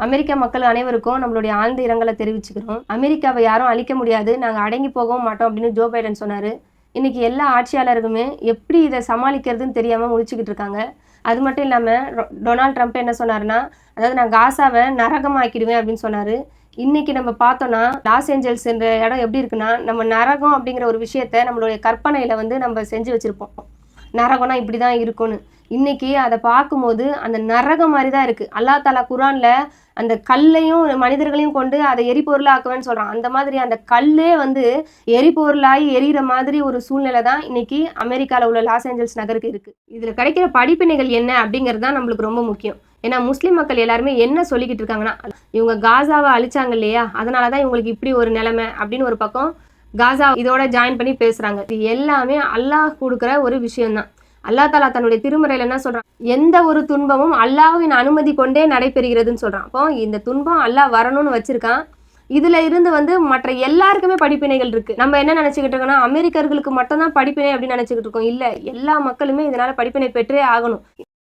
அமெரிக்க மக்கள் அனைவருக்கும் நம்மளுடைய ஆழ்ந்த இரங்கலை தெரிவிச்சுக்கிறோம். அமெரிக்காவை யாரும் அழிக்க முடியாது, நாங்கள் அடங்கி போகவும் மாட்டோம் அப்படின்னு ஜோ பைடன் சொன்னார். இன்னைக்கு எல்லா ஆட்சியாளருக்குமே எப்படி இதை சமாளிக்கிறதுன்னு தெரியாமல் முழிச்சுக்கிட்டு இருக்காங்க. அது மட்டும் இல்லாமல் டொனால்ட் ட்ரம்ப் என்ன சொன்னார்னா, அதாவது நான் காசாவை நரகமாக்கிடுவேன் அப்படின்னு சொன்னார். இன்னைக்கு நம்ம பார்த்தோன்னா லாஸ் ஏஞ்சல்ஸ் என்ற இடம் எப்படி இருக்குன்னா, நம்ம நரகம் அப்படிங்கிற ஒரு விஷயத்த நம்மளுடைய கற்பனையில் வந்து நம்ம செஞ்சு வச்சுருப்போம். நரகம்னா இப்படி தான் இருக்கும்னு. இன்னைக்கு அதை பார்க்கும்போது அந்த நரகம் மாதிரி தான் இருக்குது. அல்லாஹ் தாலா குரானில் அந்த கல்லையும் மனிதர்களையும் கொண்டு அதை எரிபொருளாக்குவேன்னு சொல்கிறான். அந்த மாதிரி அந்த கல்லே வந்து எரிபொருளாகி எரிகிற மாதிரி ஒரு சூழ்நிலை தான் இன்னைக்கு அமெரிக்காவில் உள்ள லாஸ் ஏஞ்சல்ஸ் நகருக்கு இருக்குது. இதில் கிடைக்கிற படிப்பினைகள் என்ன அப்படிங்கிறது தான் நம்மளுக்கு ரொம்ப முக்கியம். ஏன்னா முஸ்லீம் மக்கள் எல்லாருமே என்ன சொல்லிக்கிட்டு இருக்காங்கன்னா, இவங்க காசாவை அழிச்சாங்க இல்லையா, அதனால தான் இவங்களுக்கு இப்படி ஒரு நிலைமை அப்படின்னு ஒரு பக்கம் காசா இதோட ஜாயின் பண்ணி பேசுகிறாங்க. இது எல்லாமே அல்லாஹ் கொடுக்குற ஒரு விஷயம்தான். அல்லாஹ் தாலா தன்னுடைய திருமறையில் என்ன சொல்கிறான், எந்த ஒரு துன்பமும் அல்லாஹ்வின் அனுமதி கொண்டே நடைபெறுகிறதுன்னு சொல்கிறான். அப்போ இந்த துன்பம் அல்லாஹ் வரணும்னு வச்சுருக்கான். இதில் இருந்து வந்து மற்ற எல்லாருக்குமே படிப்பினைகள் இருக்குது. நம்ம என்ன நினச்சிக்கிட்டு இருக்கோம்னா, அமெரிக்கர்களுக்கு மட்டும்தான் படிப்பினை அப்படின்னு நினச்சிக்கிட்டு இருக்கோம். இல்லை, எல்லா மக்களுமே இதனால் படிப்பினை பெற்றே ஆகணும்.